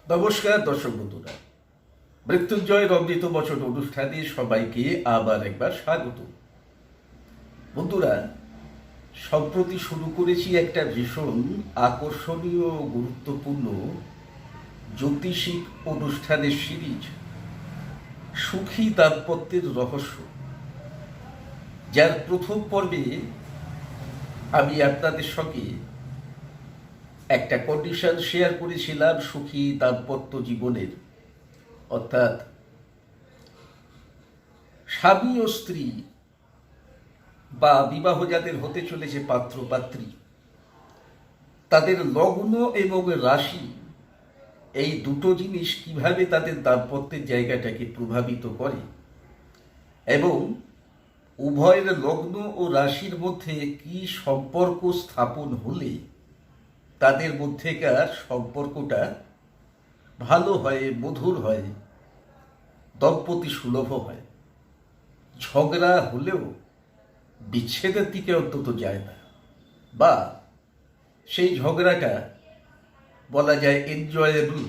নমস্কার দর্শক বন্ধুরা, মৃত্যুঞ্জয় অমৃত বচন অনুষ্ঠানে সবাইকে আবার একবার স্বাগত। বন্ধুরা, সম্প্রতি শুরু করেছি একটা ভীষণ আকর্ষণীয় ও গুরুত্বপূর্ণ জ্যোতিষিক অনুষ্ঠানের সিরিজ, সুখী দাম্পত্যের রহস্য, যার প্রথম পর্বে আমি আপনাদের সঙ্গে একটা কন্ডিশন শেয়ার করেছিলাম সুখী দাম্পত্য জীবনের, অর্থাৎ স্বামী ও স্ত্রী বা বিবাহ যাদের হতে চলেছে পাত্র পাত্রী, তাদের লগ্ন এবং রাশি, এই দুটো জিনিস কিভাবে তাদের দাম্পত্যের জায়গাটাকে প্রভাবিত করে এবং উভয়ের লগ্ন ও রাশির মধ্যে কি সম্পর্ক স্থাপন হলে তাদের মধ্যেকার সম্পর্কটা ভালো হয়, মধুর হয়, দম্পতি সুলভ হয়, ঝগড়া হলেও বিচ্ছেদের দিকে অন্তত যায় না, বা সেই ঝগড়াটা বলা যায় এনজয়েবল।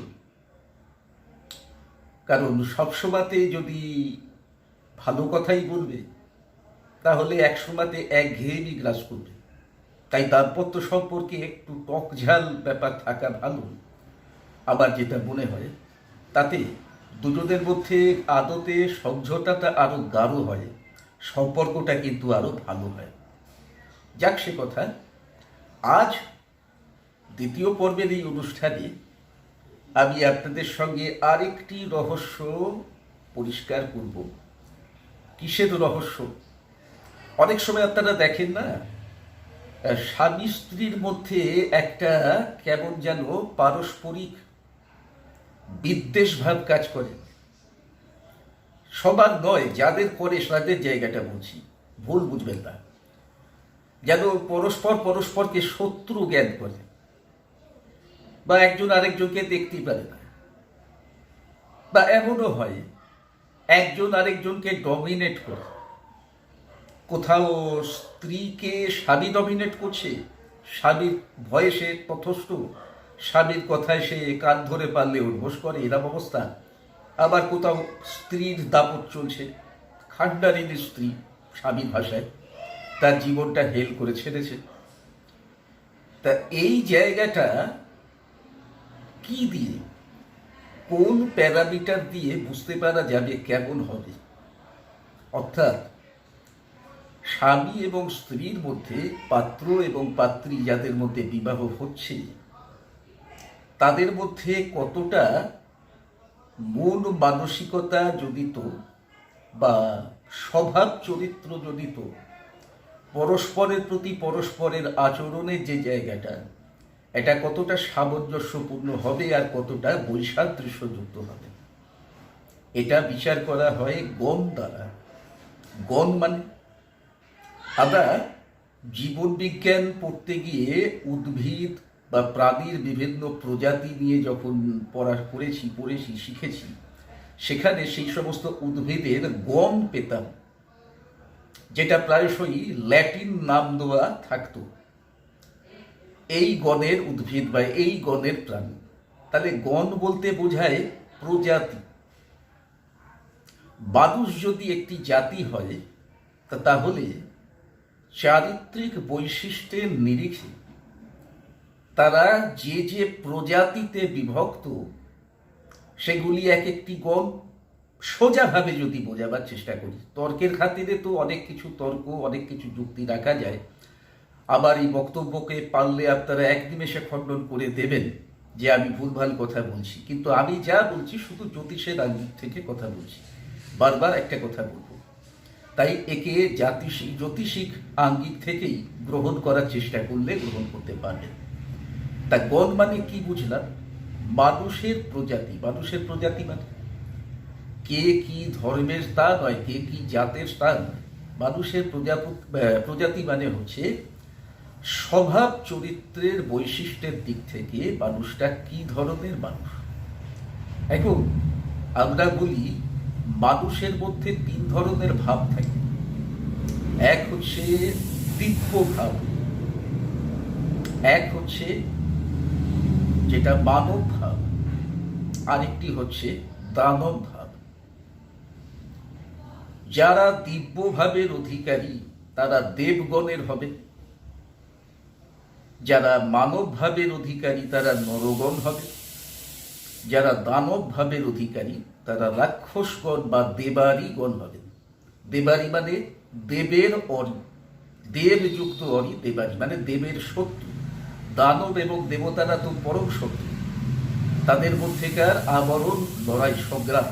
কারণ সবসময়তে যদি ভালো কথাই বলবে তাহলে একসময়তে একঘেয়েমি গ্রাস করবে। তাই দাম্পত্য সম্পর্কে একটু টকঝাল ব্যাপার থাকা ভালো। আবার যেটা মনে হয় তাতে দুজনের মধ্যে আদতে সমঝোতাটা আরও গাঢ় হয়, সম্পর্কটা কিন্তু আরও ভালো হয়। যাক সে কথা, আজ দ্বিতীয় পর্বের এই অনুষ্ঠানে আমি আপনাদের সঙ্গে আরেকটি রহস্য পরিষ্কার করব। কিসের রহস্য? অনেক সময় আপনারা দেখেন না, স্বামী স্ত্রীর মধ্যে একটা কেমন যেন পারস্পরিক বিদ্বেষ ভাব কাজ করে। সবার নয়, যাদের করে তাদের জায়গাটা বলছি, ভুল বুঝবেন না। যেন পরস্পরকে শত্রু জ্ঞান করে, বা একজন আরেকজনকে দেখতেই পারে না, বা এমনও হয় একজন আরেকজনকে ডমিনেট করে। কোথাও স্ত্রীকে স্বামী ডমিনেট করছে, স্বামীর ভয়ে সে তথস্থ, স্বামীর কথায় সে কান ধরে পারলে উদ্ঘোষ করে, এরকম অবস্থা। আবার কোথাও স্ত্রীর দাপট চলছে, খান্ডারিনী স্ত্রী, স্বামীর ভাষায় তার জীবনটা হেল করে ছেড়েছে। তা এই জায়গাটা কি দিয়ে, কোন প্যারামিটার দিয়ে বুঝতে পারা যাবে কেমন হবে? অর্থাৎ স্বামী এবং স্ত্রীর মধ্যে, পাত্র এবং পাত্রী যাদের মধ্যে বিবাহ হচ্ছে, তাদের মধ্যে কতটা মন মানসিকতা জড়িত বা স্বভাব চরিত্র জড়িত, পরস্পরের প্রতি পরস্পরের আচরণের যে জায়গাটা, এটা কতটা সামঞ্জস্যপূর্ণ হবে আর কতটা বৈসাদৃশ্যযুক্ত হবে, এটা বিচার করা হয় গণ দ্বারা। গণ মানে, আমরা জীবন বিজ্ঞান পড়তে গিয়ে উদ্ভিদ বা প্রাণীর বিভিন্ন প্রজাতি নিয়ে যখন পড়েছি শিখেছি, সেখানে সেই সমস্ত উদ্ভিদের গণ পেতাম, যেটা প্রায়শই ল্যাটিন নাম দেওয়া থাকতো, এই গণের উদ্ভিদ বা এই গণের প্রাণী। তাহলে গণ বলতে বোঝায় প্রজাতি। মানুষ যদি একটি জাতি হয়, তাহলে চারিত্রিক বৈশিষ্ট্যের নিরিখে তারা যে যে প্রজাতিতে বিভক্ত, সেগুলি এক একটি গণ। সোজাভাবে যদি বোঝাবার চেষ্টা করি, তর্কের খাতিরে তো অনেক কিছু তর্ক, অনেক কিছু যুক্তি রাখা যায়। আবার এই বক্তব্যকে পারলে আপনারা এক নিমেষে খণ্ডন করে দেবেন যে আমি ভুলভাল কথা বলছি, কিন্তু আমি যা বলছি শুধু জ্যোতিষের আঙ্গিক থেকে কথা বলছি, বারবার একটা কথা বলবো। তাই একে জ্যোতিষিক আঙ্গিক থেকেই গ্রহণ করার চেষ্টা করলে গ্রহণ করতে পারবেন। তা গণ মানে কি বুঝলাম? মানুষের প্রজাতি। মানুষের প্রজাতি মানে কে কি ধর্মের তা নয়, কে কি জাতের তা নয়। মানুষের প্রজাতি মানে হচ্ছে স্বভাব চরিত্রের বৈশিষ্ট্যের দিক থেকে মানুষটা কি ধরনের মানুষ। এখন আমরা বলি মানুষের মধ্যে তিন ধরনের ভাব থাকে। এক হচ্ছে দিব্য ভাব, এক হচ্ছে যেটা মানব ভাব, আরেকটি হচ্ছে দানব ভাব। যারা দিব্য ভাবের অধিকারী তারা দেবগণের হবে, যারা মানব ভাবের অধিকারী তারা নরগণ হবে, যারা দানব ভাবের অধিকারী তারা রাক্ষসগণ বা দেবারিগণ হবেন। দেবারি মানে দেবের অরি, দেবযুক্ত অরি দেবারি মানে দেবের শত্রু। দানব এবং দেবতারা তো পরম শত্রু, তাদের মধ্যেকার আবরণ লড়াই সংগ্রাম,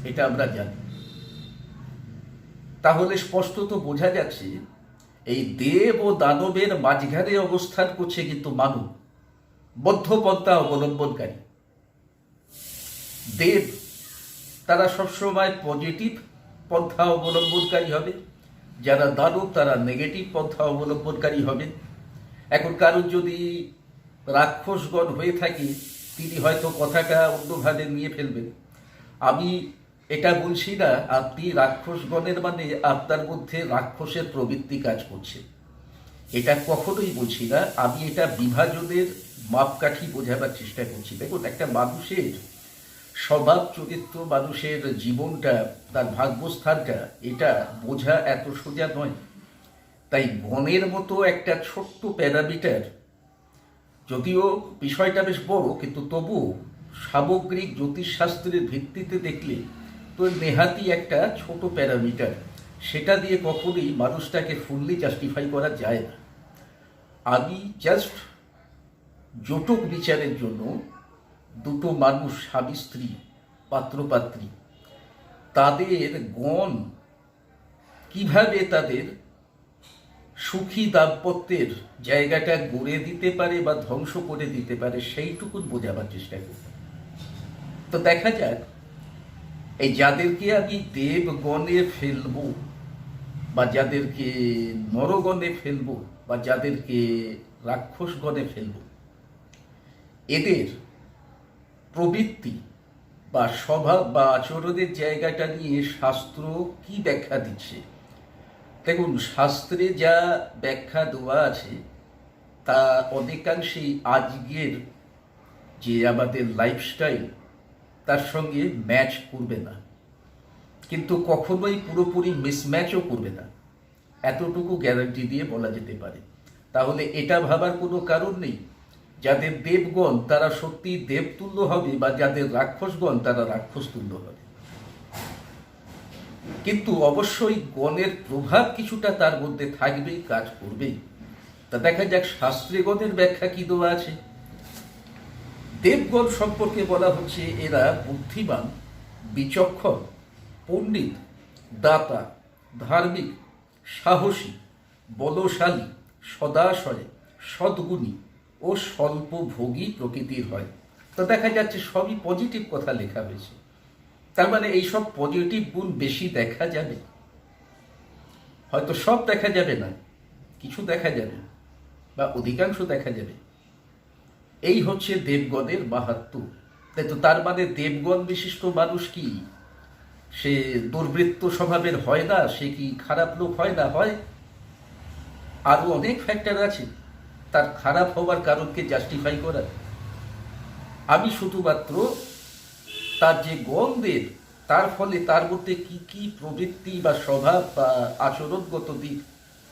এটা আমরা জানি। তাহলে স্পষ্টত বোঝা যাচ্ছে এই দেব ও দানবের মাঝখানে অবস্থান করছে কিন্তু মানব, মধ্যপন্থা অবলম্বনকারী। দেব তারা সবসময় পজিটিভ পন্থা অবলম্বনকারী হবে, যারা দানব তারা নেগেটিভ পন্থা অবলম্বনকারী হবে। এখন কারণ যদি রাক্ষসগণ হয়ে থাকে তিনি হয়তো কথাটা অন্যভাবে নিয়ে ফেলবেন। আমি এটা বলছি না আপনি রাক্ষসগণের মানে আপনার মধ্যে রাক্ষসের প্রবৃত্তি কাজ করছে, এটা কখনোই বলছি না। আমি এটা বিভাজনের মাপকাঠি বোঝাবার চেষ্টা করছি। দেখুন, একটা মানুষের স্বভাব চরিত্র, মানুষের জীবনটা, তার ভাগ্যস্থানটা, এটা বোঝা এত সোজা নয়। তাই গণের মতো একটা ছোট্ট প্যারামিটার, যদিও বিষয়টা বেশ বড়, কিন্তু তবুও সামগ্রিক জ্যোতিষশাস্ত্রের ভিত্তিতে দেখলে তো নেহাতি একটা ছোট প্যারামিটার, সেটা দিয়ে কখনোই মানুষটাকে ফুললি জাস্টিফাই করা যায় না। আমি জাস্ট জটক বিচারের জন্য দুটো মানুষ, স্বামী স্ত্রী, পাত্রপাত্রী, তাদের গণ কিভাবে তাদের সুখী দাম্পত্যের জায়গাটা গড়ে দিতে পারে বা ধ্বংস করে দিতে পারে সেইটুকু বোঝাবার চেষ্টা করি। তো দেখা যাক, এই যাদেরকে আমি দেবগণে ফেলবো বা যাদেরকে নরগণে ফেলবো বা যাদেরকে রাক্ষসগণে ফেলবো, এদের প্রবৃত্তি বা স্বভাব বা আচরণের জায়গাটা নিয়ে শাস্ত্র কি ব্যাখ্যা দিচ্ছে। দেখুন, শাস্ত্রে যা ব্যাখ্যা দেওয়া আছে তা অনেকাংশেই আজকের যে আমাদের লাইফস্টাইল তার সঙ্গে ম্যাচ করবে না, কিন্তু কখনোই পুরোপুরি মিসম্যাচও করবে না, এতটুকু গ্যারান্টি দিয়ে বলা যেতে পারে। তাহলে এটা ভাবার কোনো কারণ নেই যাদের দেবগণ তারা সত্যি দেবতুল্য হবে বা যাদের রাক্ষসগণ তারা রাক্ষসতুল্য হবে। কিন্তু অবশ্যই গণের প্রভাব কিছুটা তার মধ্যে থাকবেই, কাজ করবেই। তা দেখা যাক শাস্ত্রে গণের ব্যাখ্যা কি দেওয়া আছে। দেবগণ সম্পর্কে বলা হচ্ছে এরা বুদ্ধিমান, বিচক্ষণ, পণ্ডিত, দাতা, ধার্মিক, সাহসী, বলশালী, সদাশয়, সদ্গুণী ও স্বল্পভোগী প্রকৃতির হয়। তো দেখা যাচ্ছে সবই পজিটিভ কথা লেখা হয়েছে। তার মানে এইসব পজিটিভ গুণ বেশি দেখা যাবে, হয়তো সব দেখা যাবে না, কিছু দেখা যাবে বা অধিকাংশ দেখা যাবে। এই হচ্ছে দেবগণের মাহাত্ম্য। তাই তো তার মানে দেবগণ বিশিষ্ট মানুষ কি সে দুর্বৃত্ত স্বভাবের হয় না, সে কি খারাপ লোক হয় না? হয়। আরো অনেক ফ্যাক্টর আছে তার খারাপ হওয়ার কারণকে জাস্টিফাই করার। আমি শুধুমাত্র তার যে গণদের, তার ফলে তার মধ্যে কি কি প্রবৃত্তি বা স্বভাব বা আচরণগত দিক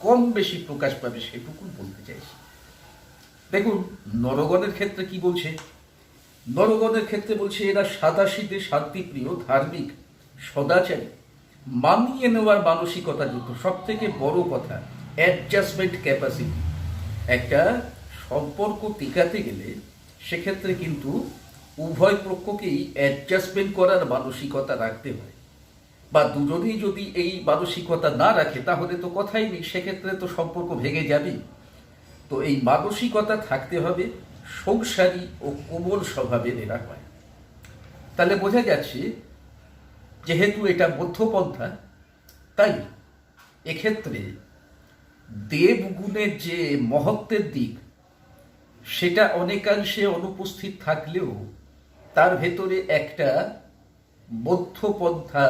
কম বেশি প্রকাশ পাবে সেটুকু বলতে চাইছি। দেখুন, নরগণের ক্ষেত্রে কি বলছে। নরগণের ক্ষেত্রে বলছে এরা সাদাসিধে, শান্তিপ্রিয়, ধার্মিক, সদাচারী, মানিয়ে নেওয়ার মানসিকতা যুক্ত। সব থেকে বড় কথা, অ্যাডজাস্টমেন্ট ক্যাপাসিটি। একটা সম্পর্ক টিকাতে গেলে সেক্ষেত্রে কিন্তু উভয় পক্ষকেই অ্যাডজাস্টমেন্ট করার মানসিকতা রাখতে হয়, বা দুজনেই যদি এই মানসিকতা না রাখে তাহলে তো কথাই নেই, সেক্ষেত্রে তো সম্পর্ক ভেঙে যাবেই। তো এই মানসিকতা থাকতে হবে, সংসারী ও কোমল স্বভাবের এরা হয়। তাহলে বোঝা যাচ্ছে যেহেতু এটা মধ্যপন্থা, তাই এক্ষেত্রে দেবগুণের যে মহত্বের দিক সেটা অনেকাংশে অনুপস্থিত থাকলেও তার ভেতরে একটা মধ্যপন্থা,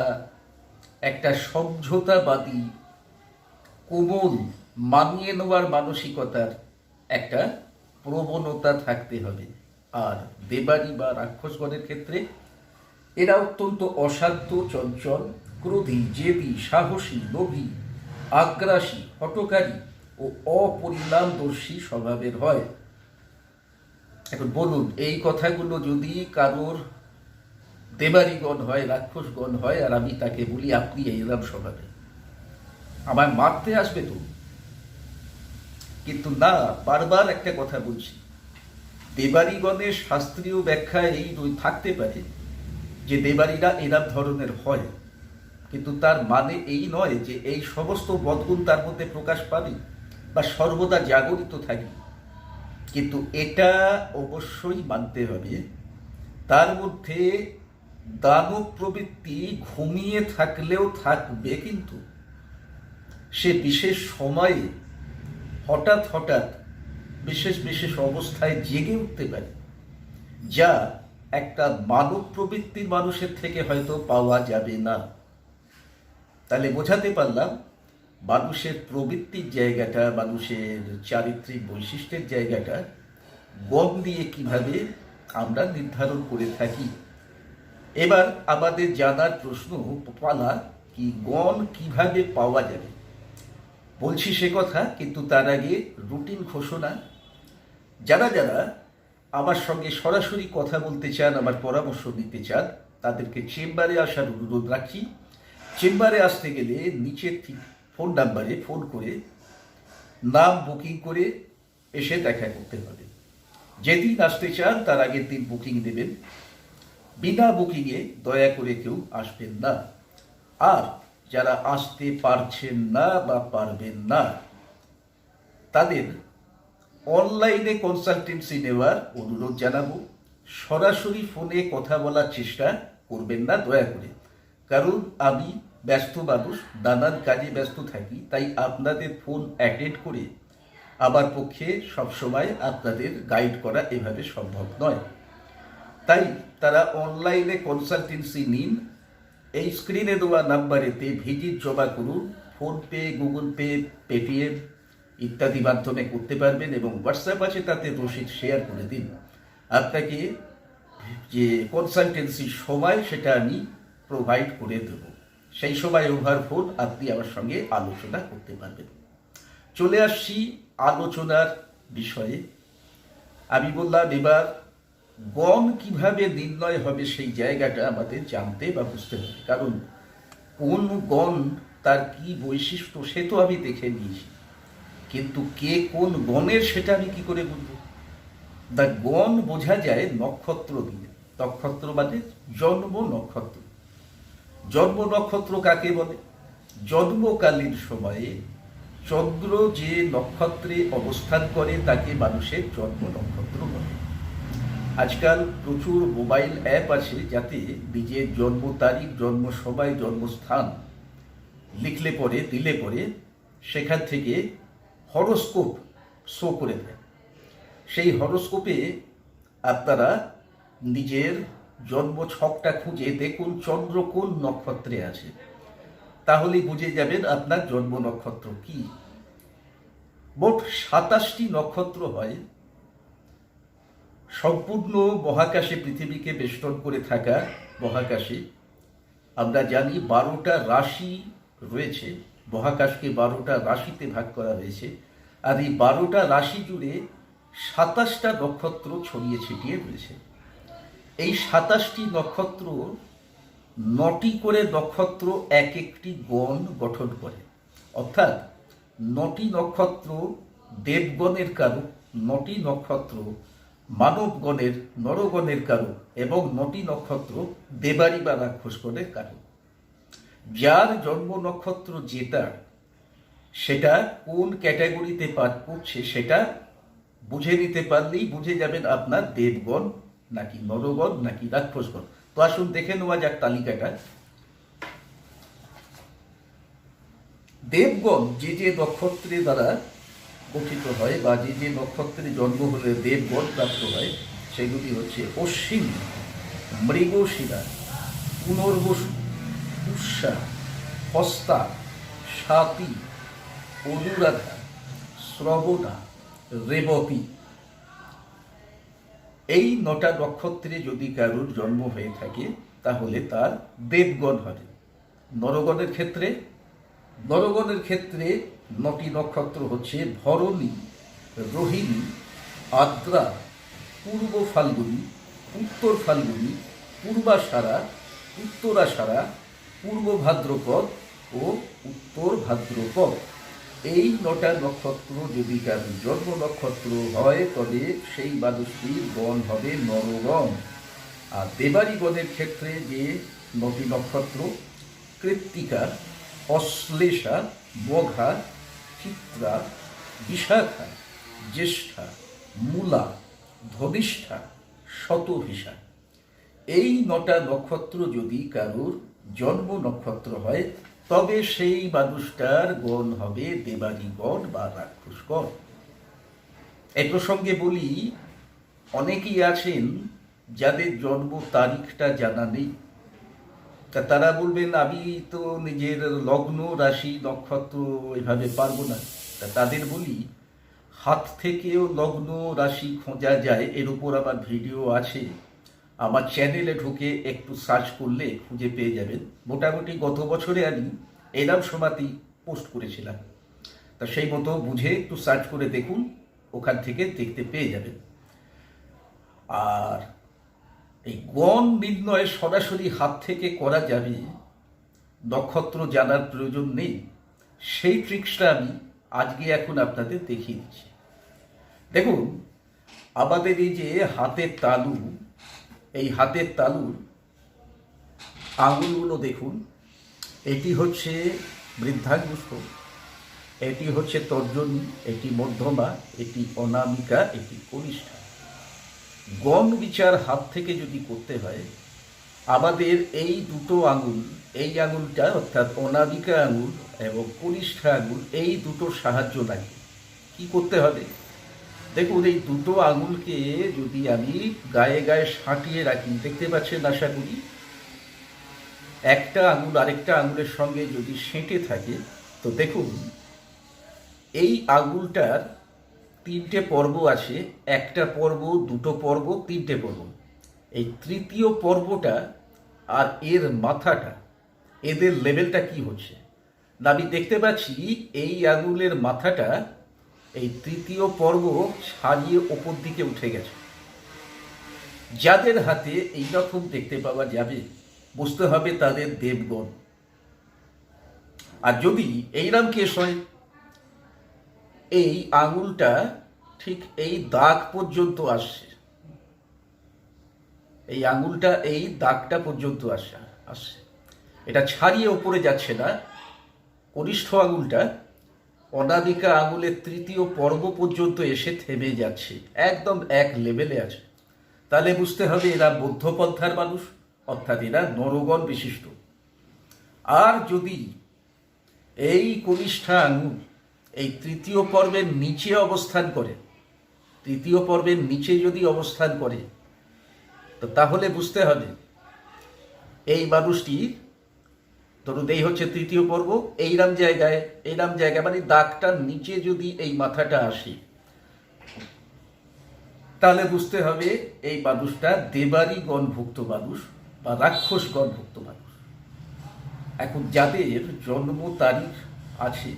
একটা সমঝোতাবাদী, কোমল, মানিয়ে নেওয়ার মানসিকতার একটা প্রবণতা থাকতে হবে। আর দেবারি বা রাক্ষসগণের ক্ষেত্রে এরা অত্যন্ত অসাধ্য, চঞ্চল, ক্রোধী, জেদি, সাহসী, লোভী, আগ্রাসী, হঠকারী ও অপরিণামদর্শী স্বভাবের হয়। এখন বলুন, এই কথাগুলো যদি কারোর দেবারিগণ হয়, রাক্ষসগণ হয়, আর আমি তাকে বলি আপনি এইরকম স্বভাবে, আমার মারতে আসবে তো? কিন্তু না, বারবার একটা কথা বলছি, দেবারিগণের শাস্ত্রীয় ব্যাখ্যা এই থাকতে পারে যে দেবারীরা এরম ধরনের হয়, কিন্তু তার মানে এই নয় যে এই সমস্ত বদগুণ তার মধ্যে প্রকাশ পাবে বা সর্বদা জাগরিত থাকে। কিন্তু এটা অবশ্যই মানতে হবে, তার মধ্যে দানব প্রবৃত্তি ঘুমিয়ে থাকলেও থাকবে, কিন্তু সে বিশেষ সময়ে হঠাৎ হঠাৎ বিশেষ বিশেষ অবস্থায় জেগে উঠতে পারে, যা একটা মানব প্রবৃত্তির মানুষের থেকে হয়তো পাওয়া যাবে না। তাহলে বোঝাতে পারলাম মানুষের প্রবৃত্তির জায়গাটা, মানুষের চারিত্রিক বৈশিষ্ট্যের জায়গাটা গণ দিয়ে কিভাবে আমরা নির্ধারণ করে থাকি। এবার আমাদের জানার প্রশ্ন পালা কি, গণ কিভাবে পাওয়া যাবে? বলছি সে কথা, কিন্তু তার আগে রুটিন ঘোষণা। যারা যারা আমার সঙ্গে সরাসরি কথা বলতে চান, আমার পরামর্শ নিতে চান, তাদেরকে চেম্বারে আসার অনুরোধ রাখি। চেম্বারে আসতে গেলে নিচের ঠিক ফোন নাম্বারে ফোন করে নাম বুকিং করে এসে দেখা করতে হবে। যেদিন আসতে চান তার আগের দিন বুকিং দেবেন। বিনা বুকিংয়ে দয়া করে কেউ আসবেন না। আর যারা আসতে পারছেন না বা পারবেন না, তাদের অনলাইনে কনসালটেন্সি নেওয়ার অনুরোধ জানাবো। সরাসরি ফোনে কথা বলার চেষ্টা করবেন না দয়া করে, কারণ আমি ব্যস্ত মানুষ, নানান কাজে ব্যস্ত থাকি, তাই আপনাদের ফোন অ্যাটেন্ড করে আমার পক্ষে সবসময় আপনাদের গাইড করা এভাবে সম্ভব নয়। তাই তারা অনলাইনে কনসালটেন্সি নিন। এই স্ক্রিনে দেওয়া নাম্বারেতে ভিজিট জমা করুন। ফোনপে, গুগল পে, পেটিএম ইত্যাদি মাধ্যমে করতে পারবেন, এবং হোয়াটসঅ্যাপ আছে, তাতে রসিদ শেয়ার করে দিন। আপনাকে যে কনসালটেন্সির সময় সেটা আমি প্রোভাইড করে দেব। সেই সময় ওভার ফোন আপনি আমার সঙ্গে আলোচনা করতে পারবেন। চলে আসছি আলোচনার বিষয়ে। আমি বললাম এবার গণ কিভাবে নির্ণয় হবে সেই জায়গাটা আমাদের জানতে বা বুঝতে হবে, কারণ কোন গণ তার কি বৈশিষ্ট্য সে তো আমি দেখে নিয়েছি, কিন্তু কে কোন গণের সেটা আমি কি করে বুঝব? দা গণ বোঝা যায় নক্ষত্র দিয়ে। নক্ষত্র মানে জন্ম নক্ষত্র। জন্ম নক্ষত্র কাকে বলে? জন্মকালীন সময়ে চন্দ্র যে নক্ষত্রে অবস্থান করে তাকে মানুষের জন্ম নক্ষত্র বলে। আজকাল প্রচুর মোবাইল অ্যাপ আছে, যাতে নিজের জন্ম তারিখ, জন্ম সময়, জন্মস্থান লিখলে পরে, দিলে পরে সেখান থেকে হরোস্কোপ শো করে দেয়। সেই হরোস্কোপে আপনারা নিজের জন্ম ছকটা খুঁজে দেখুন চন্দ্র কোন নক্ষত্রে আছে, তাহলেই বুঝে যাবেন আপনার জন্ম নক্ষত্র কি। মোট 27টি নক্ষত্র হয়। সম্পূর্ণ মহাকাশে, পৃথিবীকে বেষ্টন করে থাকা মহাকাশে আমরা জানি 12টা রাশি রয়েছে। মহাকাশকে 12টা রাশিতে ভাগ করা হয়েছে, আর এই 12টা রাশি জুড়ে 27টা নক্ষত্র ছড়িয়ে ছিটিয়ে রয়েছে। এই 27টি নক্ষত্র 9টি করে নক্ষত্র এক একটি গণ গঠন করে, অর্থাৎ 9টি নক্ষত্র দেবগণের কারক, 9টি নক্ষত্র মানবগণের, নরগণের কারক, এবং 9টি নক্ষত্র দেবারি বা রাক্ষসগণের কারক। যার জন্ম নক্ষত্র যেটা, সেটা কোন ক্যাটাগরিতে পাঠ করছে সেটা বুঝে নিতে পারলেই বুঝে যাবেন আপনার দেবগণ নাকি নরগণ নাকি রাক্ষসগণ। তো আসুন দেখে নেওয়া যাক তালিকাটা। দেবগণ যে যে নক্ষত্রের দ্বারা গঠিত হয় বা যে যে নক্ষত্রে জন্ম হলে দেবগণ প্রাপ্ত হয়, সেগুলি হচ্ছে অশ্বিনী, মৃগশিরা, পুনর্বসু, পুষ্যা, হস্তা, স্বাতী, অনুরাধা, শ্রবণা, রেবতী। এই 9টা নক্ষত্রে যদি কারোর জন্ম হয়ে থাকে তাহলে তার দেবগণ হবে। নরগণের ক্ষেত্রে 9টি নক্ষত্র হচ্ছে ভরণী, রোহিণী, আদ্রা, পূর্ব ফাল্গুনী, উত্তর ফাল্গুনী, পূর্বাষাঢ়া, উত্তরাষাঢ়া, পূর্ব ভাদ্রপদ ও উত্তর ভাদ্রপদ। এই 9টা নক্ষত্র যদি কারোর জন্ম নক্ষত্র হয় তবে সেই মানুষটির গণ হবে নরগণ। আর দেবাড়িগণের ক্ষেত্রে যে 9টি নক্ষত্র কৃত্তিকা, অশ্লেষা, মঘা, চিত্রা, বিশাখা, জ্যেষ্ঠা, মূলা, ধনিষ্ঠা, শতভিষা। এই 9টা নক্ষত্র যদি কারোর জন্ম নক্ষত্র হয় তবে সেই মানুষটার গণ হবে দেবাড়িগণ বা রাক্ষসগণ। এই প্রসঙ্গে বলি, অনেকেই আছেন যাদের জন্ম তারিখটা জানা নেই, তা তারা বলবেন আমি তো নিজের লগ্ন, রাশি, নক্ষত্র এভাবে পারবো না। তা তাদের বলি, হাত থেকেও লগ্ন রাশি খোঁজা যায়, এর উপর আমার ভিডিও আছে। আমার চ্যানেলে ঢুকে একটু সার্চ করলে খুঁজে পেয়ে যাবেন। মোটামুটি গত বছরে আমি এরম সময়তেই পোস্ট করেছিলাম, তা সেই মতো বুঝে একটু সার্চ করে দেখুন, ওখান থেকে দেখতে পেয়ে যাবেন। আর এই গণ নির্ণয় সরাসরি হাত থেকে করা যাবে, নক্ষত্র জানার প্রয়োজন নেই। সেই ট্রিক্সটা আমি আজকে এখন আপনাদের দেখিয়ে দিচ্ছি। দেখুন, আমাদের এই যে হাতের তালু, এই হাতের তালুর আঙুলগুলো দেখুন, এটি হচ্ছে বৃদ্ধাঙ্গুষ্ঠ, এটি হচ্ছে তর্জনী, এটি মধ্যমা, এটি অনামিকা, এটি কনিষ্ঠা। গণ বিচার হাত থেকে যদি করতে হয়, আমাদের এই দুটো আঙুল, এই আঙুলটা অর্থাৎ অনামিকা আঙুল এবং কনিষ্ঠা আঙুল, এই দুটোর সাহায্য লাগে। কি করতে হবে দেখুন, এই দুটো আঙুলকে যদি আমি গায়ে গায়ে সাঁটিয়ে রাখি, দেখতে পাচ্ছেন আশা করি, একটা আঙুল আরেকটা আঙুলের সঙ্গে যদি সেঁটে থাকে, তো দেখুন এই আঙুলটার 3টে পর্ব আছে, একটা পর্ব, দুটো পর্ব, 3টে পর্ব। এই তৃতীয় পর্বটা আর এর মাথাটা, এদের লেভেলটা কি হচ্ছে না, আমি দেখতে পাচ্ছি এই আঙুলের মাথাটা এই তৃতীয় পর্ব ছাড়িয়ে ওপর দিকে উঠে গেছে। যাদের হাতে এইরকম দেখতে পাওয়া যাবে, বুঝতে হবে তাদের দেবগণ। আর যদি এইরকম কেস হয়, এই আঙুলটা ঠিক এই দাগ পর্যন্ত আসছে, এই আঙুলটা এই দাগটা পর্যন্ত আসছে, এটা ছাড়িয়ে ওপরে যাচ্ছে না। কনিষ্ঠ আঙুলটা অনামিকা আঙুলের তৃতীয় পর্ব পর্যন্ত এসে থেমে যাচ্ছে, একদম এক লেভেলে আছে। তাহলে বুঝতে হবে এরা মধ্যপন্থার মানুষ, অর্থাৎ এরা নরগণ বিশিষ্ট। আর যদি এই কনিষ্ঠা আঙুল এই তৃতীয় পর্বের নিচে অবস্থান করে, তৃতীয় পর্বের নিচে যদি অবস্থান করে, তো তাহলে বুঝতে হবে এই মানুষটি, ধরুন এই হচ্ছে তৃতীয় পর্ব, এইরাম জায়গায় মানে দাগটার নিচে যদি এই মাথাটা আসে, তাহলে বুঝতে হবে এই মানুষটা দেবারি গণভুক্ত মানুষ বা রাক্ষস গণভুক্ত মানুষ। এখন যাদের জন্ম তারিখ আছে,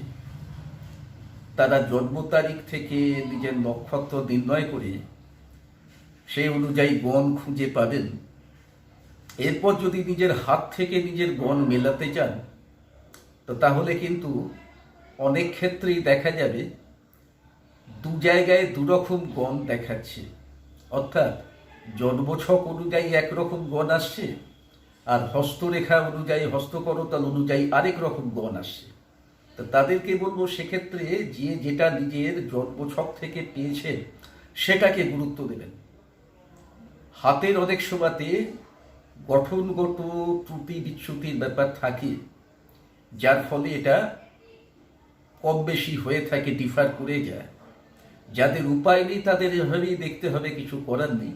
তারা জন্ম তারিখ থেকে নিজের নক্ষত্র নির্ণয় করে সেই অনুযায়ী গণ খুঁজে পাবেন। এরপর যদি নিজের হাত থেকে নিজের গণ মেলাতে চান, তো তাহলে কিন্তু অনেক ক্ষেত্রেই দেখা যাবে দু জায়গায় দুরকম গণ দেখাচ্ছে। অর্থাৎ জন্মছক অনুযায়ী একরকম গণ আসছে, আর হস্তরেখা অনুযায়ী, হস্তকরতাল অনুযায়ী আরেক রকম গণ আসছে। তো তাদেরকে বলবো, সেক্ষেত্রে যে যেটা নিজের জন্মছক থেকে পেয়েছে সেটাকে গুরুত্ব দেবেন। হাতের অনেক সময়তে গঠনগত ত্রুটি বিচ্যুতির ব্যাপার থাকে, যার ফলে এটা কম বেশি হয়ে থাকে, ডিফার করে যায়। যাদের উপায় নেই তাদের এভাবেই দেখতে হবে, কিছু করার নেই।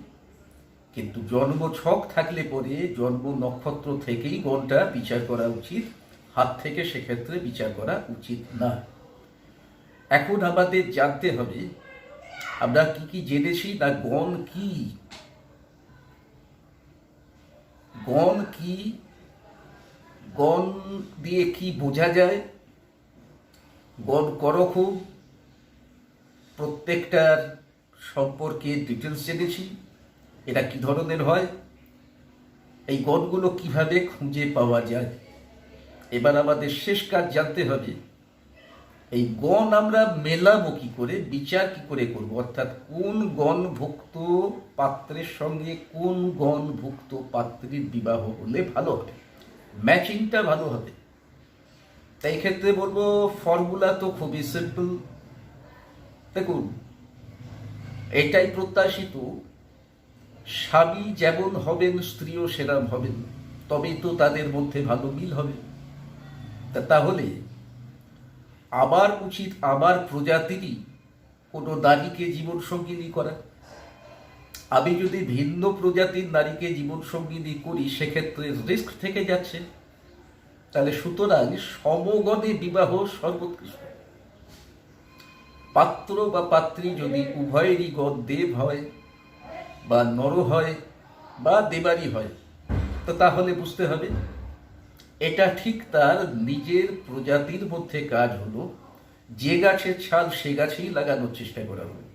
কিন্তু জন্ম ছক থাকলে পরে জন্ম নক্ষত্র থেকেই গণটা বিচার করা উচিত, হাত থেকে সেক্ষেত্রে বিচার করা উচিত না। এখন আমাদের জানতে হবে আমরা কি কি জেনেছি, না গণ কি, গণ কি, গণ দিয়ে কি বোঝা যায়, গণ করখু প্রত্যেকটার সম্পর্কে ডিটেলস জেনেছি, এটা কি ধরনের হয়, এই গণগুলো কিভাবে খুঁজে পাওয়া যায়। এবার আমাদের শেষ কাজ জানতে হবে, এই গণ আমরা মেলাবো কি করে, বিচার কি করে করব, অর্থাৎ কোন গণভুক্ত পাত্রের সঙ্গে কোন গণভুক্ত পাত্রীর বিবাহ হলে ভালো হবে, ম্যাচিংটা ভালো হবে। তাই ক্ষেত্রে বলবো ফর্মুলা তো খুবই সিম্পল। দেখুন, এটাই প্রত্যাশিত, স্বামী যেমন হবেন স্ত্রীও সেরকম হবেন, তবেই তো তাদের মধ্যে ভালো মিল হবে। তাহলে আবার উচিত আবার প্রজাতিরই কোনো নারীকে জীবনসঙ্গিনী করা। আমি যদি ভিন্ন প্রজাতির নারীকে জীবনসঙ্গিনী করি সেক্ষেত্রে রিস্ক থেকে যাচ্ছে। তাহলে সুতরাং সমগণে বিবাহ সর্বোৎকৃষ্ট। পাত্র বা পাত্রী যদি উভয়েরই গণ দেব হয় বা নর হয় বা দেবারই হয়, তো তাহলে বুঝতে হবে এটা ঠিক তার নিজের প্রজাতির মধ্যে কাজ হলো, যে গাছের ছাল সে গাছেই লাগানোর চেষ্টা করা হলো।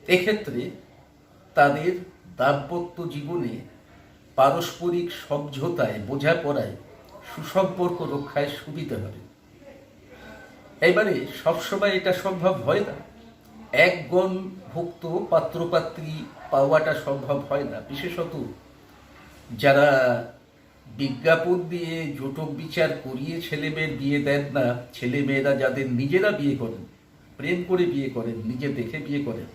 এক্ষেত্রে তাদের দাম্পত্য জীবনে পারস্পরিক সমঝোতায়, বোঝাপড়ায়, সুসম্পর্ক রক্ষায় সুবিধা হবে। এবারে সবসময় এটা সম্ভব হয় না, এক গণভুক্ত পাত্রপাত্রী পাওয়াটা সম্ভব হয় না। বিশেষত যারা বিজ্ঞাপন দিয়ে জটক বিচার করিয়ে ছেলেমেয়ের বিয়ে দেন না, ছেলেমেয়েরা যাদের নিজেরা বিয়ে করেন, প্রেম করে বিয়ে করেন, নিজে দেখে বিয়ে করেন,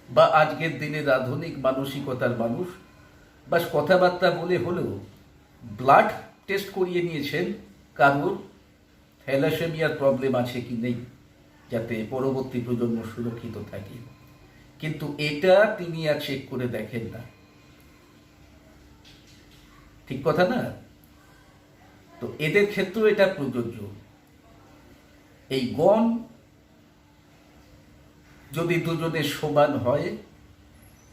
বা আজকের দিনের আধুনিক মানসিকতার মানুষ বাস কথাবার্তা বলে হলেও ব্লাড টেস্ট করিয়ে নিয়েছেন কারোর থ্যালাসেমিয়ার প্রবলেম আছে কি নেই, যাতে পরবর্তী প্রজন্ম সুরক্ষিত থাকে। কিন্তু এটা তিনি আর চেক করে দেখেন না, ঠিক কথা না? তো এদের ক্ষেত্রেও এটা প্রযোজ্য। এই গণ যদি দুজনের সমান হয়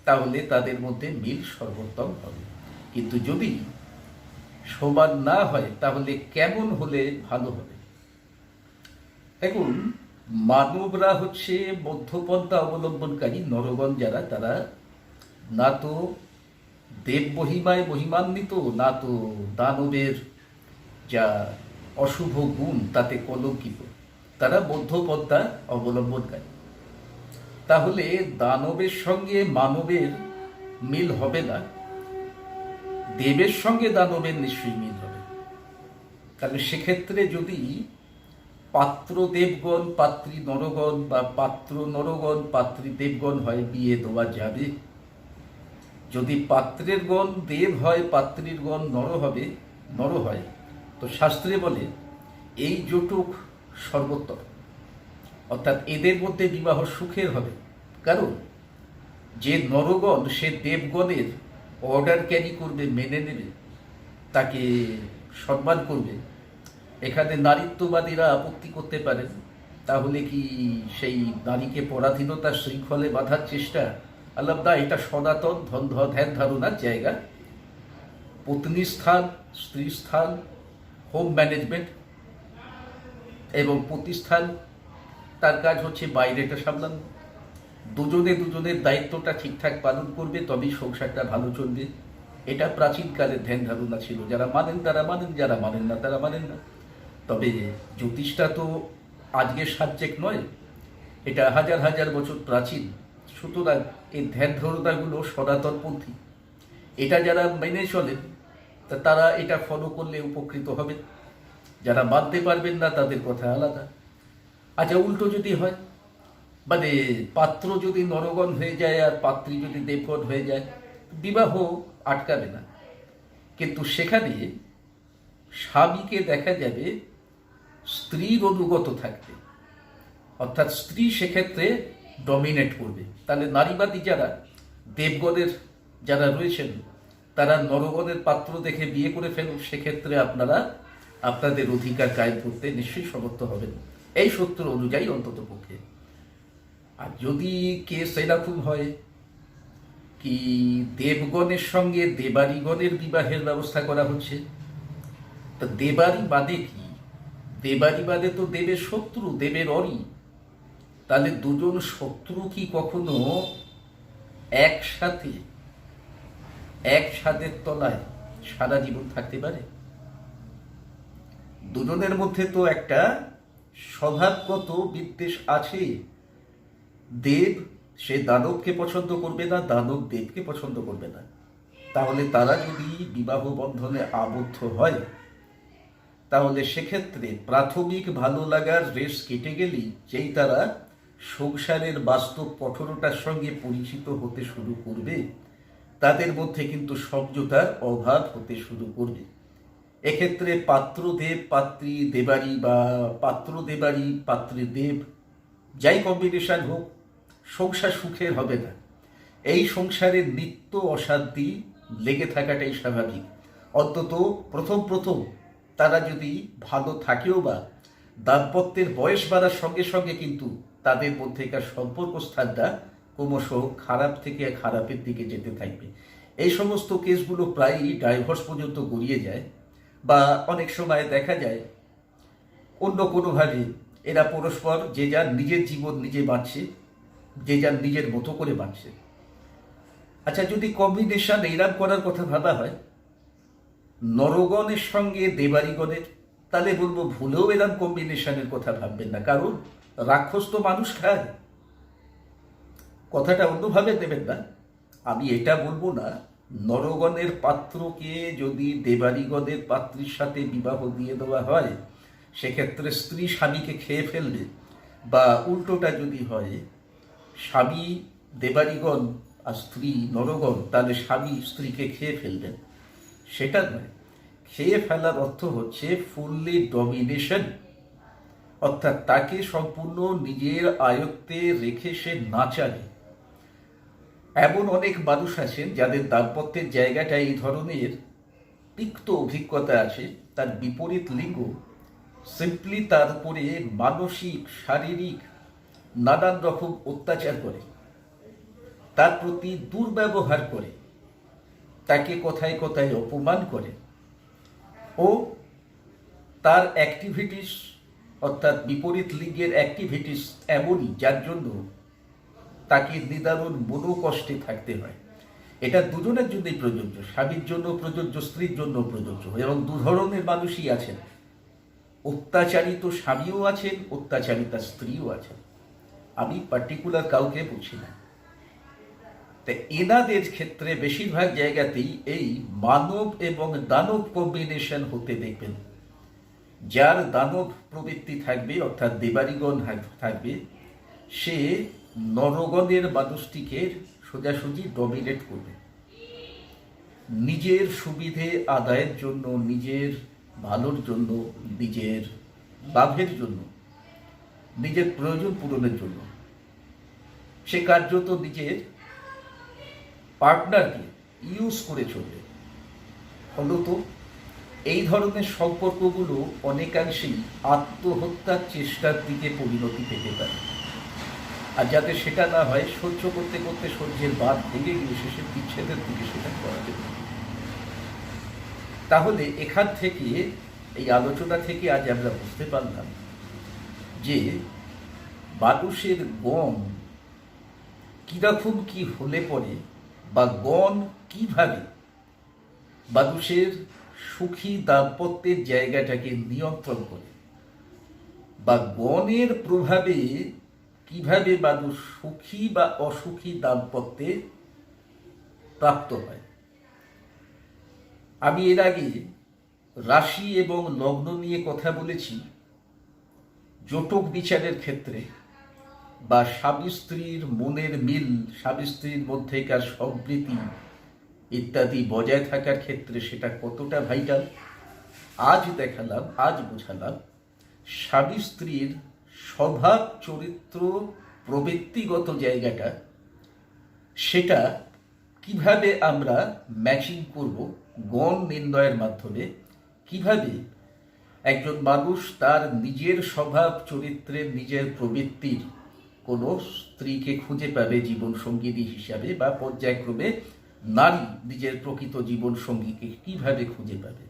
তাহলে তাদের মধ্যে মিল সর্বোত্তম হবে, কিন্তু যদি সমান না হয় তাহলে কেমন হলে ভালো হবে? দেখুন, মানবরা হচ্ছে মধ্যপন্থা অবলম্বনকারী নরগণ যারা, তারা না তো দেব মহিমায় মহিমান্বিত, না তো দানবের যা অশুভ গুণ তাতে কলঙ্কিত, তারা মধ্যপন্থা অবলম্বনকারী। তাহলে দানবের সঙ্গে মানবের মিল হবে না, দেবের সঙ্গে দানবের নিশ্চয়ই মিল হবে। তাহলে সেক্ষেত্রে যদি পাত্র দেবগণ পাত্রী নরগণ বা পাত্র নরগণ পাত্রী দেবগণ হয়, বিয়ে দেওয়া যাবে। যদি পাত্রের গণ দেব হয়, পাত্রীর গণ নর হয়, তো শাস্ত্রে বলে এই জটক সর্বোত্তম, অর্থাৎ এদের মধ্যে বিবাহ সুখের হবে। কারণ যে নরগণ সে দেবগণের অর্ডার ক্যারি করবে, মেনে নেবে, তাকে সম্মান করবে। এখানে নারীত্ববাদীরা আপত্তি করতে পারেন, তাহলে কি সেই নারীকে পরাধীনতার শৃঙ্খলে বাঁধার চেষ্টা? আলাদা, এটা সনাতন ধ্যান ধারণার জায়গা। পত্নী স্থান, স্ত্রী স্থান, হোম ম্যানেজমেন্ট, এবং প্রতিষ্ঠান তার কাজ হচ্ছে বাইরেটা সামলানো। দুজনের দায়িত্বটা ঠিকঠাক পালন করবে, তবেই সংসারটা ভালো চলবে। এটা প্রাচীনকালের ধ্যান ধারণা ছিল। যারা মানেন তারা মানেন, যারা মানেন না তারা মানেন না। তবে জ্যোতিষটা তো আজকের সাবজেক্ট নয়, এটা হাজার হাজার বছর প্রাচীন। সুতরাং এই ধ্যান ধারণাগুলো সনাতনপন্থী। এটা যারা মেনে চলেন তারা এটা ফলো করলে উপকৃত হবেন, যারা মানতে পারবেন না তাদের কথা আলাদা। আচ্ছা, উল্টো যদি হয়, মানে পাত্র যদি নরগণ হয়ে যায় আর পাত্রী যদি দেবগণ হয়ে যায়, বিবাহ আটকাবে না, কিন্তু সেখানে স্বামীকে দেখা যাবে স্ত্রীর অনুগত থাকবে, অর্থাৎ স্ত্রী সেক্ষেত্রে ডমিনেট করবে। তাহলে নারীবাদী যারা দেবগণের যারা রয়েছেন তারা নরগণের পাত্র দেখে বিয়ে করে ফেলুন, সেক্ষেত্রে আপনারা আপনাদের অধিকার কায়েম করতে নিশ্চয়ই সমর্থ হবেন, এই সূত্র অনুযায়ী অন্তত পক্ষে। আর যদি কেস এরকম হয়, কি দেবগণের সঙ্গে দেবারিগণের বিবাহের ব্যবস্থা করা হচ্ছে? তা দেবারি বাদে কি? দেবারি বাদে তো দেবের শত্রু, দেবের অরি। তাহলে দুজন শত্রু কি কখনো একসাথে এক ছাদের তলায় সারা জীবন থাকতে পারে? দুজনের মধ্যে তো একটা স্বভাবগত বিদ্বেষ আছে। দেব সে দানবকে পছন্দ করবে না, দানব দেবকে পছন্দ করবে না। তাহলে তারা যদি বিবাহ বন্ধনে আবদ্ধ হয়, তাহলে সেক্ষেত্রে প্রাথমিক ভালো লাগার রেশ কেটে গেলেই যেই তারা সংসারের বাস্তব কঠোরতার সঙ্গে পরিচিত হতে শুরু করবে, তাদের মধ্যে কিন্তু সমঝোতার অভাব হতে শুরু করবে। এক্ষেত্রে পাত্রদেব পাত্রী দেবারি বা পাত্র দেবারি পাত্রী দেব, যাই কম্বিনেশন হোক, সংসার সুখের হবে না। এই সংসারের নিত্য অশান্তি লেগে থাকাটাই স্বাভাবিক। অন্তত প্রথম প্রথম তারা যদি ভালো থাকেও, বা দাম্পত্যের বয়স বাড়ার সঙ্গে সঙ্গে কিন্তু তাদের মধ্যেকার সম্পর্ক স্থানটা ক্রমশ খারাপ থেকে খারাপের দিকে যেতে থাকবে। এই সমস্ত কেসগুলো প্রায়ই ডাইভোর্স পর্যন্ত গড়িয়ে যায়, বা অনেক সময় দেখা যায় অন্য কোনোভাবে এরা পরস্পর যে যার নিজের জীবন নিজে বাঁচছে, যে যার নিজের মতো করে বাঁচছে। আচ্ছা, যদি কম্বিনেশন এইরকম করার কথা ভাবা হয় নরগণের সঙ্গে দেবারিগণের, তাহলে বলবো ভুলেও এরকম কম্বিনেশনের কথা ভাববেন না, কারণ রাক্ষস তো মানুষ খায়। কথাটা অন্যভাবে দেবেন না। আমি এটা বলবো না নরগণের পাত্রকে যদি দেবারিগণের পাত্রীর সাথে বিবাহ দিয়ে দেওয়া হয় সেক্ষেত্রে স্ত্রী স্বামীকে খেয়ে ফেলবে, বা উল্টোটা যদি হয় স্বামী দেবারিগণ আর স্ত্রী নরগণ, তাহলে স্বামী স্ত্রীকে খেয়ে ফেলবেন, সেটা নয়। খেয়ে ফেলার অর্থ হচ্ছে ফুললি ডমিনেশন, অর্থাৎ তাকে সম্পূর্ণ নিজের আয়ত্তে রেখে সে না চালে। এমন অনেক মানুষ আছেন যাদের দাম্পত্যের জায়গাটা এই ধরনের তিক্ত অভিজ্ঞতা আছে, তার বিপরীত লিঙ্গ সিম্পলি তার উপরে মানসিক শারীরিক নানান রকম অত্যাচার করে, তার প্রতি দুর্ব্যবহার করে, তাকে কথায় কথায় অপমান করে, ও তার অ্যাক্টিভিটিস অর্থাৎ বিপরীত লিঙ্গের অ্যাক্টিভিটিস এমনই যার জন্য তাকে নিদারুণ মনোকষ্টে থাকতে হয়। এটা দুজনের জন্যই প্রযোজ্য, স্বামীর জন্য প্রযোজ্য, স্ত্রীর জন্য প্রযোজ্য। এবং দু ধরনের মানুষই আছেন, অত্যাচারিত স্বামীও আছেন, অত্যাচারিতা স্ত্রীও আছেন। আমি পার্টিকুলার কাউকে বলছি না। তাই এনাদের ক্ষেত্রে বেশিরভাগ জায়গাতেই এই মানব এবং দানব কম্বিনেশন হতে দেখবেন। যার দানব প্রবৃত্তি থাকবে অর্থাৎ দেবারিগণ থাকবে, সে নরগণের মানুষটিকে সোজাসুজি ডমিনেট করবে, নিজের সুবিধে আদায়ের জন্য, নিজের ভালোর জন্য, নিজের লাভের জন্য, নিজের প্রয়োজন পূরণের জন্য সে কার্যত নিজের পার্টনারকে ইউজ করে চলবে। ফলত এই ধরনের সম্পর্কগুলো অনেকাংশেই আত্মহত্যার চেষ্টার দিকে পরিণতি পেতে পারে। আর যাতে সেটা না হয়, সহ্য করতে করতে সহ্যের বাঁধ ভেঙে গিয়ে শেষে বিচ্ছেদের দিকে সেটা করা যেতে পারে। তাহলে এখান থেকে, এই আলোচনা থেকে আজ আমরা বুঝতে পারলাম যে মানুষের গণ কিরকম কি হলে পরে, বা গণ কিভাবে মানুষের সুখী দাম্পত্যের জায়গাটাকে নিয়ন্ত্রণ করে, বা গণের প্রভাবে কিভাবে মানুষ সুখী বা অসুখী দাম্পত্যে প্রাপ্ত হয়। আমি এর আগে রাশি এবং লগ্ন নিয়ে কথা বলেছি। জটক বিচারের ক্ষেত্রে বা স্বামী স্ত্রীর মনের মিল, স্বামী স্ত্রীর মধ্যেকার সম্প্রীতি ইত্যাদি বজায় থাকার ক্ষেত্রে সেটা কতটা ভাইটাল। আজ দেখালাম, আজ বোঝালাম স্বামী স্ত্রীর স্বভাব চরিত্র প্রবৃত্তিগত জায়গাটা, সেটা কিভাবে আমরা ম্যাচিং করব গণ নির্ণয়ের মাধ্যমে, কিভাবে একজন মানুষ তার নিজের স্বভাব চরিত্রের, নিজের প্রবৃত্তির কোনো স্ত্রীকে খুঁজে পাবে জীবন সঙ্গিনী হিসাবে, বা পর্যায়ক্রমে নারী নিজের প্রকৃত জীবন সঙ্গীকে কিভাবে খুঁজে পাবে।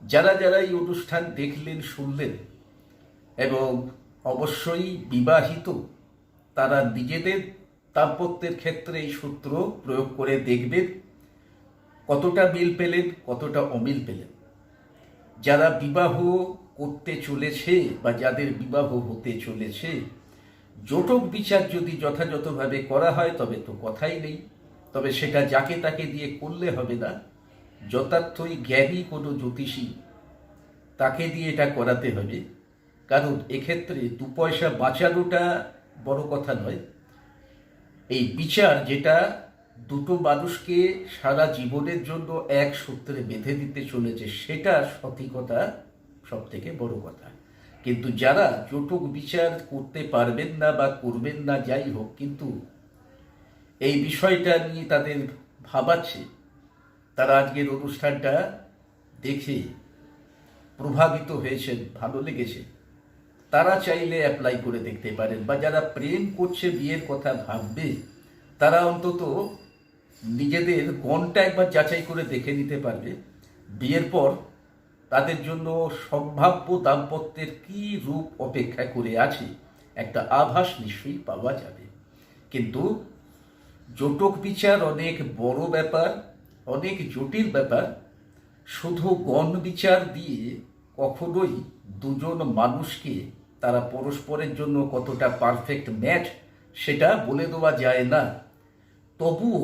যারা যারা এই অনুষ্ঠান দেখলেন, শুনলেন এবং অবশ্যই বিবাহিত, তারা নিজেদের দাম্পত্যের ক্ষেত্রে এই সূত্র প্রয়োগ করে দেখবেন কতটা মিল পেলেন, কতটা অমিল পেলেন। যারা বিবাহ করতে চলেছে বা যাদের বিবাহ হতে চলেছে, জটক বিচার যদি যথাযথভাবে করা হয় তবে তো কথাই নেই। তবে সেটা যাকে তাকে দিয়ে করলে হবে না, যথার্থই জ্ঞানী কোনো জ্যোতিষী তাকে দিয়ে এটা করাতে হবে। কারণ এক্ষেত্রে 2 পয়সা বাঁচানোটা বড় কথা নয়, এই বিচার যেটা দুটো মানুষকে সারা জীবনের জন্য এক সূত্রে বেঁধে দিতে চলেছে, সেটা সঠিকতা সব থেকে বড় কথা। কিন্তু যারা জটক বিচার করতে পারবেন না বা করবেন না, যাই হোক, কিন্তু এই বিষয়টা নিয়ে তাদের ভাবাচ্ছে, তারা আজকের অনুষ্ঠানটা দেখে প্রভাবিত হয়েছেন, ভালো লেগেছে, তারা চাইলে অ্যাপ্লাই করে দেখতে পারেন। বা যারা প্রেম করছে, বিয়ের কথা ভাববে, তারা অন্তত নিজেদের গণটা একবার যাচাই করে দেখে নিতে পারবে। বিয়ের পর তাদের জন্য সম্ভাব্য দাম্পত্যের কী রূপ অপেক্ষা করে আছে, একটা আভাস নিশ্চয়ই পাওয়া যাবে। কিন্তু জটক বিচার অনেক বড় ব্যাপার, অনেক জটিল ব্যাপার। শুধু গণ বিচার দিয়ে কখনোই দুজন মানুষকে তারা পরস্পরের জন্য কতটা পারফেক্ট ম্যাচ সেটা বলে দেওয়া যায় না। তবুও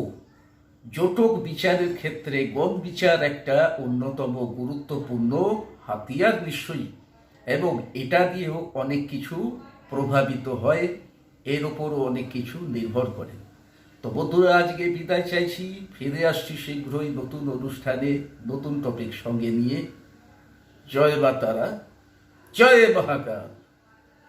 জটক বিচারের ক্ষেত্রে গণ বিচার একটা অন্যতম গুরুত্বপূর্ণ হাতিয়ার নিশ্চয়ই, এবং এটা দিয়েও অনেক কিছু প্রভাবিত হয়, এর ওপরও অনেক কিছু নির্ভর করে। তো বন্ধুরা, আজকে বিদায় চাইছি, ফিরে আসছি শীঘ্রই নতুন অনুষ্ঠানে, নতুন টপিক সঙ্গে নিয়ে। জয় মা তারা, জয় মহাকাল।